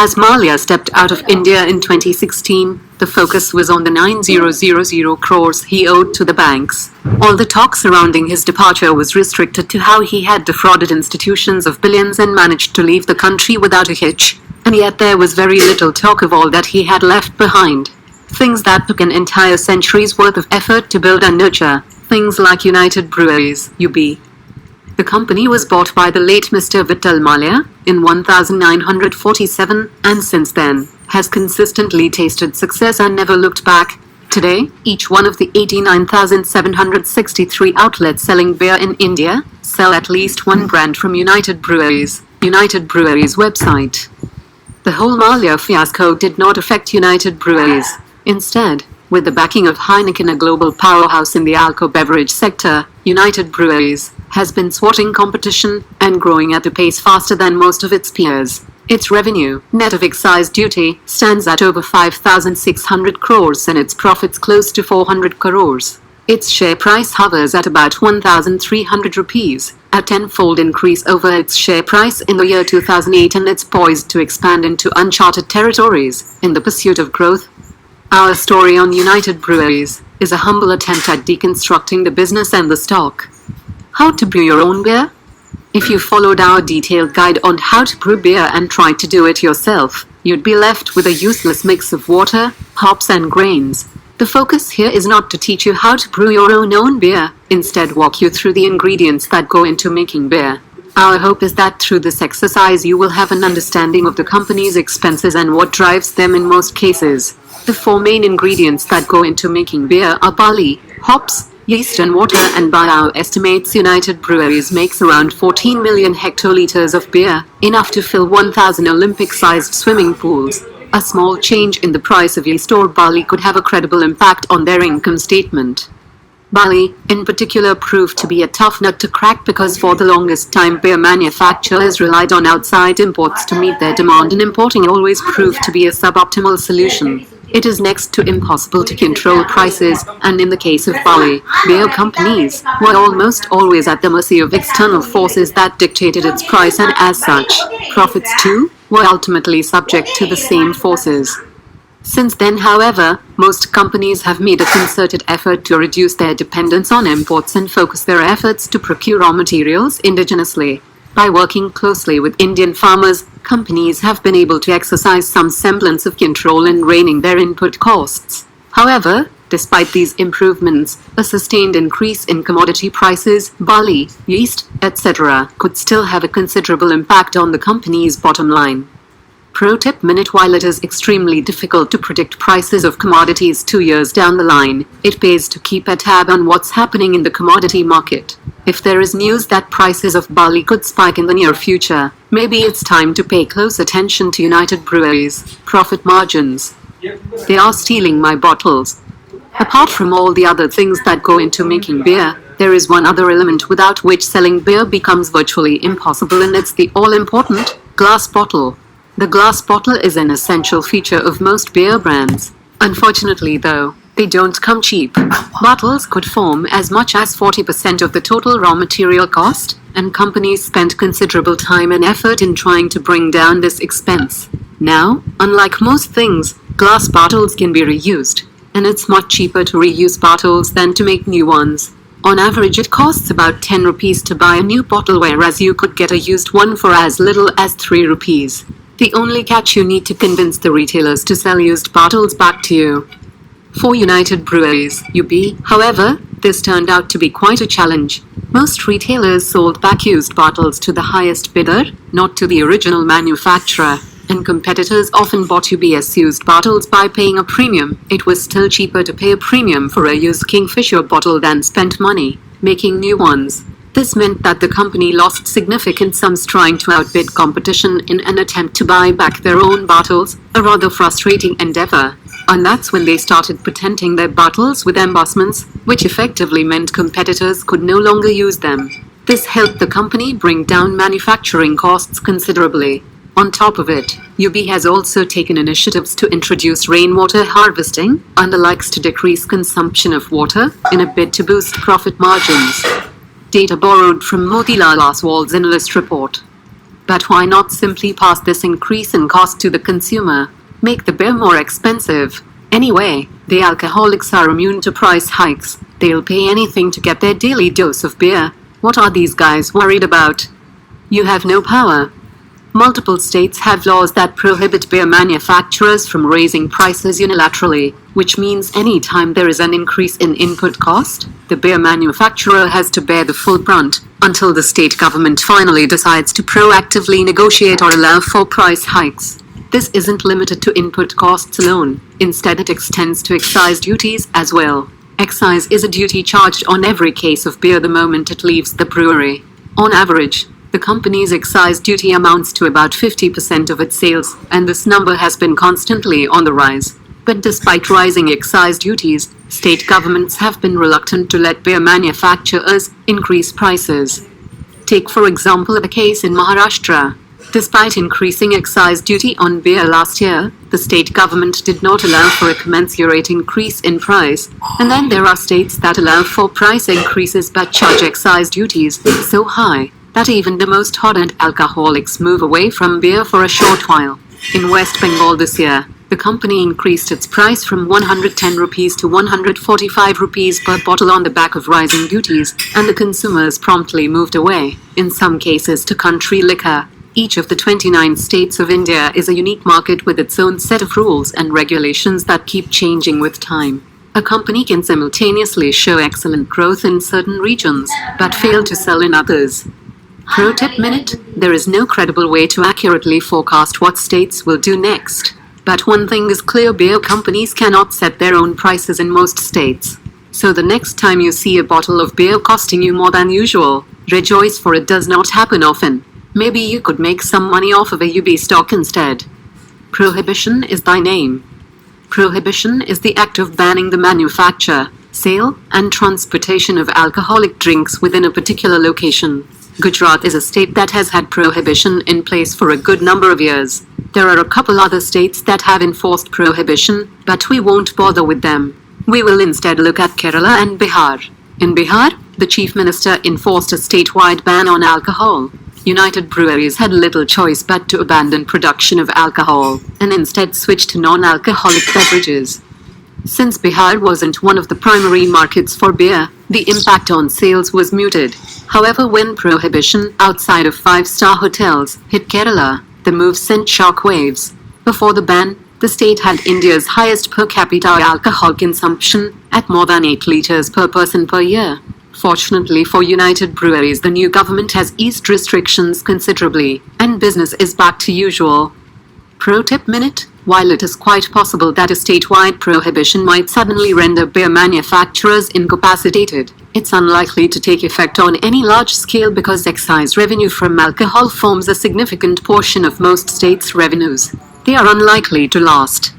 As Malia stepped out of India in 2016, the focus was on the 9,000 crores he owed to the banks. All the talk surrounding his departure was restricted to how he had defrauded institutions of billions and managed to leave the country without a hitch. And yet there was very little talk of all that he had left behind. Things that took an entire century's worth of effort to build and nurture. Things like United Breweries, UB. The company was bought by the late Mr. Vittal Malia in 1947 and since then has consistently tasted success and never looked back. Today, each one of the 89,763 outlets selling beer in India sell at least one brand from United Breweries. United Breweries website. The whole Malia fiasco did not affect United Breweries. Instead, with the backing of Heineken, a global powerhouse in the alcohol beverage sector, United Breweries has been swatting competition and growing at a pace faster than most of its peers. Its revenue, net of excise duty, stands at over 5,600 crores and its profits close to 400 crores. Its share price hovers at about 1,300 rupees, a tenfold increase over its share price in the year 2008, and it's poised to expand into uncharted territories in the pursuit of growth. Our story on United Breweries is a humble attempt at deconstructing the business and the stock. How to brew your own beer? If you followed our detailed guide on how to brew beer and tried to do it yourself, you'd be left with a useless mix of water, hops and grains. The focus here is not to teach you how to brew your own beer, instead walk you through the ingredients that go into making beer. Our hope is that through this exercise you will have an understanding of the company's expenses and what drives them in most cases. The four main ingredients that go into making beer are barley, hops, yeast and water, and by our estimates United Breweries makes around 14 million hectoliters of beer, enough to fill 1,000 Olympic-sized swimming pools. A small change in the price of yeast or barley could have a credible impact on their income statement. Barley, in particular, proved to be a tough nut to crack because for the longest time beer manufacturers relied on outside imports to meet their demand, and importing always proved to be a suboptimal solution. It is next to impossible to control prices, and in the case of barley, beer companies were almost always at the mercy of external forces that dictated its price, and as such, profits too were ultimately subject to the same forces. Since then, however, most companies have made a concerted effort to reduce their dependence on imports and focus their efforts to procure raw materials indigenously. By working closely with Indian farmers, companies have been able to exercise some semblance of control in reining their input costs. However, despite these improvements, a sustained increase in commodity prices, barley, yeast, etc., could still have a considerable impact on the company's bottom line. Pro tip minute: while it is extremely difficult to predict prices of commodities 2 years down the line, it pays to keep a tab on what's happening in the commodity market. If there is news that prices of barley could spike in the near future, maybe it's time to pay close attention to United Breweries' profit margins. They are stealing my bottles. Apart from all the other things that go into making beer, there is one other element without which selling beer becomes virtually impossible, and it's the all-important glass bottle. The glass bottle is an essential feature of most beer brands. Unfortunately, though, they don't come cheap. Bottles could form as much as 40% of the total raw material cost, and companies spend considerable time and effort in trying to bring down this expense. Now, unlike most things, glass bottles can be reused, and it's much cheaper to reuse bottles than to make new ones. On average, it costs about 10 rupees to buy a new bottle, whereas you could get a used one for as little as 3 rupees. The only catch: you need to convince the retailers to sell used bottles back to you. For United Breweries, UB, however, this turned out to be quite a challenge. Most retailers sold back used bottles to the highest bidder, not to the original manufacturer, and competitors often bought UBS used bottles by paying a premium. It was still cheaper to pay a premium for a used Kingfisher bottle than spend money making new ones. This meant that the company lost significant sums trying to outbid competition in an attempt to buy back their own bottles, a rather frustrating endeavor. And that's when they started patenting their bottles with embossments, which effectively meant competitors could no longer use them. This helped the company bring down manufacturing costs considerably. On top of it, UB has also taken initiatives to introduce rainwater harvesting and the likes to decrease consumption of water in a bid to boost profit margins. Data borrowed from Motilal Oswal's analyst report. But why not simply pass this increase in cost to the consumer? Make the beer more expensive. Anyway, the alcoholics are immune to price hikes. They'll pay anything to get their daily dose of beer. What are these guys worried about? You have no power. Multiple states have laws that prohibit beer manufacturers from raising prices unilaterally, which means any time there is an increase in input cost, the beer manufacturer has to bear the full brunt, until the state government finally decides to proactively negotiate or allow for price hikes. This isn't limited to input costs alone. Instead, it extends to excise duties as well. Excise is a duty charged on every case of beer the moment it leaves the brewery. On average, the company's excise duty amounts to about 50% of its sales, and this number has been constantly on the rise. But despite rising excise duties, state governments have been reluctant to let beer manufacturers increase prices. Take for example the case in Maharashtra. Despite increasing excise duty on beer last year, the state government did not allow for a commensurate increase in price. And then there are states that allow for price increases but charge excise duties so high that even the most hardened alcoholics move away from beer for a short while. In West Bengal this year, the company increased its price from 110 rupees to 145 rupees per bottle on the back of rising duties, and the consumers promptly moved away, in some cases to country liquor. Each of the 29 states of India is a unique market with its own set of rules and regulations that keep changing with time. A company can simultaneously show excellent growth in certain regions, but fail to sell in others. Pro tip minute: there is no credible way to accurately forecast what states will do next. But one thing is clear: beer companies cannot set their own prices in most states. So the next time you see a bottle of beer costing you more than usual, rejoice, for it does not happen often. Maybe you could make some money off of a UB stock instead. Prohibition is thy name. Prohibition is the act of banning the manufacture, sale, and transportation of alcoholic drinks within a particular location. Gujarat is a state that has had prohibition in place for a good number of years. There are a couple other states that have enforced prohibition, but we won't bother with them. We will instead look at Kerala and Bihar. In Bihar, the chief minister enforced a statewide ban on alcohol. United Breweries had little choice but to abandon production of alcohol, and instead switch to non-alcoholic beverages. Since Bihar wasn't one of the primary markets for beer, the impact on sales was muted. However, when prohibition outside of five-star hotels hit Kerala, the move sent shockwaves. Before the ban, the state had India's highest per capita alcohol consumption, at more than 8 liters per person per year. Fortunately for United Breweries, the new government has eased restrictions considerably, and business is back to usual. Pro tip minute: while it is quite possible that a statewide prohibition might suddenly render beer manufacturers incapacitated, it's unlikely to take effect on any large scale because excise revenue from alcohol forms a significant portion of most states' revenues. They are unlikely to last.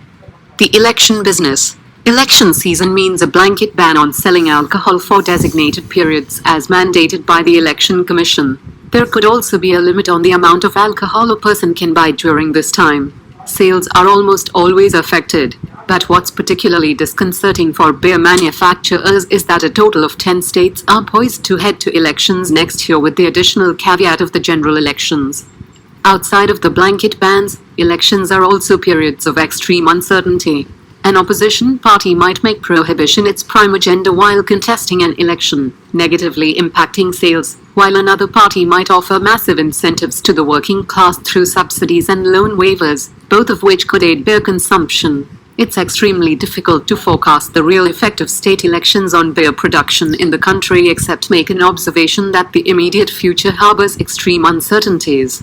The election business. Election season means a blanket ban on selling alcohol for designated periods as mandated by the Election Commission. There could also be a limit on the amount of alcohol a person can buy during this time. Sales are almost always affected, but what's particularly disconcerting for beer manufacturers is that a total of 10 states are poised to head to elections next year, with the additional caveat of the general elections. Outside of the blanket bans, elections are also periods of extreme uncertainty. An opposition party might make prohibition its prime agenda while contesting an election, negatively impacting sales, while another party might offer massive incentives to the working class through subsidies and loan waivers, both of which could aid beer consumption. It's extremely difficult to forecast the real effect of state elections on beer production in the country, except make an observation that the immediate future harbors extreme uncertainties.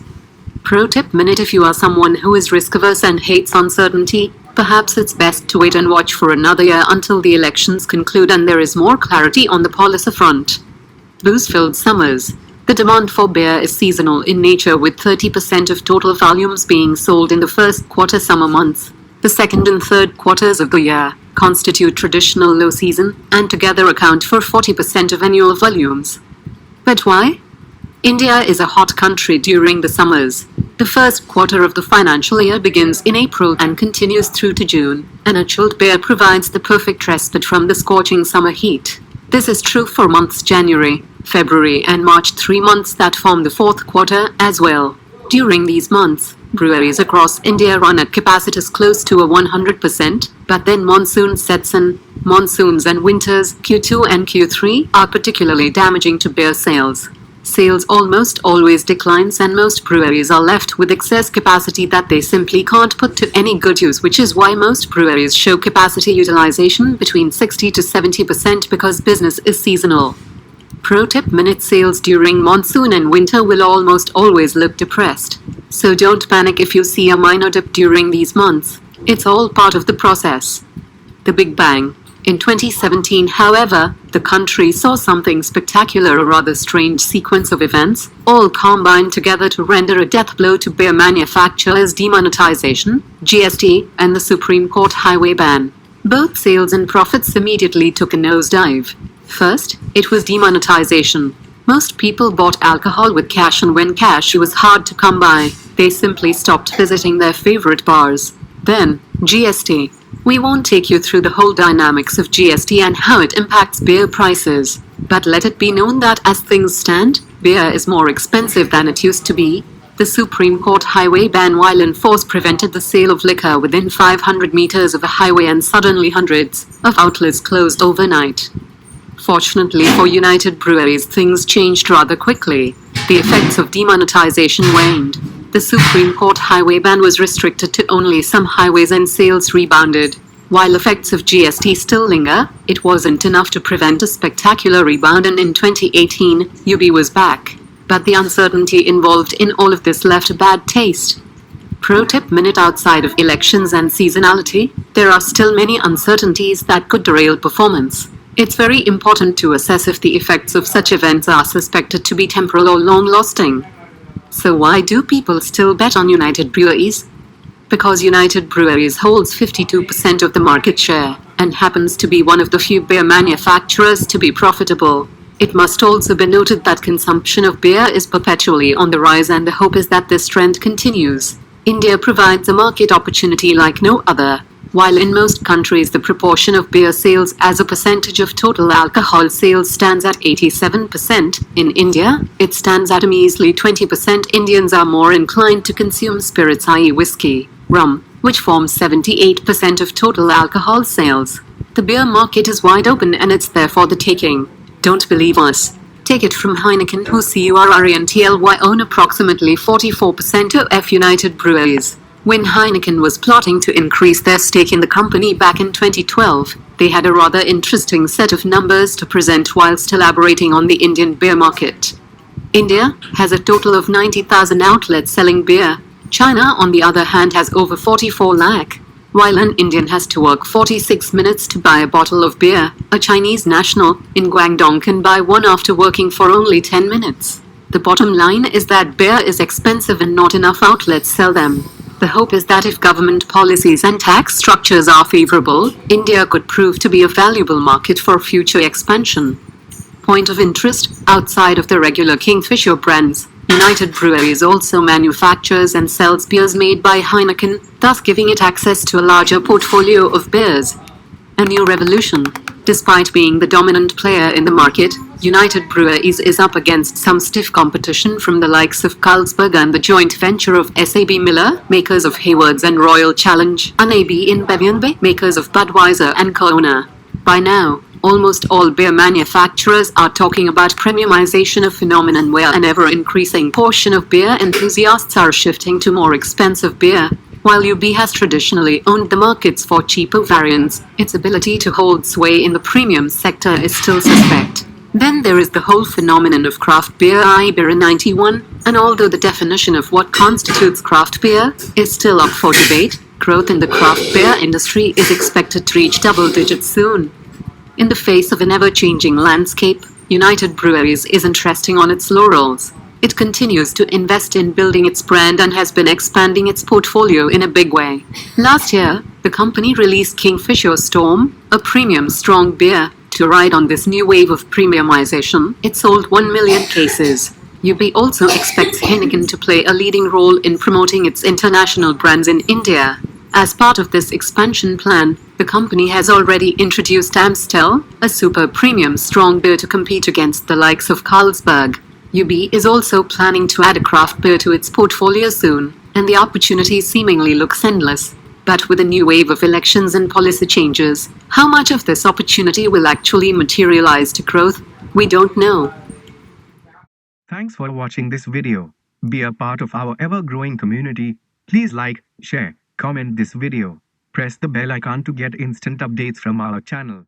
Pro tip minute: if you are someone who is risk-averse and hates uncertainty, perhaps it's best to wait and watch for another year until the elections conclude and there is more clarity on the policy front. Booze-filled summers. The demand for beer is seasonal in nature, with 30% of total volumes being sold in the first quarter summer months. The second and third quarters of the year constitute traditional low season and together account for 40% of annual volumes. But why? India is a hot country during the summers. The first quarter of the financial year begins in April and continues through to June, and a chilled beer provides the perfect respite from the scorching summer heat. This is true for months January, February and March, 3 months that form the fourth quarter as well. During these months, breweries across India run at capacities close to a 100%, but then monsoon sets in. Monsoons and winters, Q2 and Q3, are particularly damaging to beer sales. Sales almost always declines and most breweries are left with excess capacity that they simply can't put to any good use, which is why most breweries show capacity utilization between 60 to 70% because business is seasonal. Pro tip: minute sales during monsoon and winter will almost always look depressed. So don't panic if you see a minor dip during these months. It's all part of the process. The Big Bang. In 2017, however, the country saw something spectacular, a rather strange sequence of events, all combined together to render a death blow to beer manufacturers: demonetization, GST, and the Supreme Court highway ban. Both sales and profits immediately took a nosedive. First, it was demonetization. Most people bought alcohol with cash, and when cash was hard to come by, they simply stopped visiting their favorite bars. Then, GST. We won't take you through the whole dynamics of GST and how it impacts beer prices, but let it be known that as things stand, beer is more expensive than it used to be. The Supreme Court highway ban, while in force, prevented the sale of liquor within 500 meters of a highway, and suddenly hundreds of outlets closed overnight. Fortunately for United Breweries, things changed rather quickly. The effects of demonetization waned. The Supreme Court highway ban was restricted to only some highways and sales rebounded. While effects of GST still linger, it wasn't enough to prevent a spectacular rebound, and in 2018, UB was back. But the uncertainty involved in all of this left a bad taste. Pro tip: minute outside of elections and seasonality, there are still many uncertainties that could derail performance. It's very important to assess if the effects of such events are suspected to be temporal or long-lasting. So why do people still bet on United Breweries? Because United Breweries holds 52% of the market share, and happens to be one of the few beer manufacturers to be profitable. It must also be noted that consumption of beer is perpetually on the rise, and the hope is that this trend continues. India provides a market opportunity like no other. While in most countries the proportion of beer sales as a percentage of total alcohol sales stands at 87%, in India, it stands at a measly 20%. Indians are more inclined to consume spirits, i.e. whiskey, rum, which forms 78% of total alcohol sales. The beer market is wide open, and it's there for the taking. Don't believe us? Take it from Heineken, who CURRENTLY own approximately 44% of United Breweries. When Heineken was plotting to increase their stake in the company back in 2012, they had a rather interesting set of numbers to present whilst elaborating on the Indian beer market. India has a total of 90,000 outlets selling beer. China, on the other hand, has over 44 lakh. While an Indian has to work 46 minutes to buy a bottle of beer, a Chinese national in Guangdong can buy one after working for only 10 minutes. The bottom line is that beer is expensive and not enough outlets sell them. The hope is that if government policies and tax structures are favorable, India could prove to be a valuable market for future expansion. Point of interest: outside of the regular Kingfisher brands, United Breweries also manufactures and sells beers made by Heineken, thus giving it access to a larger portfolio of beers. A new revolution. Despite being the dominant player in the market, United Breweries is up against some stiff competition from the likes of Carlsberg and the joint venture of SAB Miller, makers of Haywards and Royal Challenge, and AB InBev, makers of Budweiser and Corona. By now, almost all beer manufacturers are talking about premiumization, a phenomenon where an ever-increasing portion of beer enthusiasts are shifting to more expensive beer. While UB has traditionally owned the markets for cheaper variants, its ability to hold sway in the premium sector is still suspect. Then there is the whole phenomenon of craft beer, i.e. Beer 91, and although the definition of what constitutes craft beer is still up for debate, growth in the craft beer industry is expected to reach double digits soon. In the face of an ever-changing landscape, United Breweries isn't resting on its laurels. It continues to invest in building its brand and has been expanding its portfolio in a big way. Last year, the company released Kingfisher Storm, a premium strong beer. To ride on this new wave of premiumization, it sold 1 million cases. UB also expects Heineken to play a leading role in promoting its international brands in India. As part of this expansion plan, the company has already introduced Amstel, a super premium strong beer, to compete against the likes of Carlsberg. UB is also planning to add a craft beer to its portfolio soon, and the opportunity seemingly looks endless. But with a new wave of elections and policy changes, how much of this opportunity will actually materialize to growth? We don't know. Thanks for watching this video. Be a part of our ever-growing community. Please like, share, comment this video. Press the bell icon to get instant updates from our channel.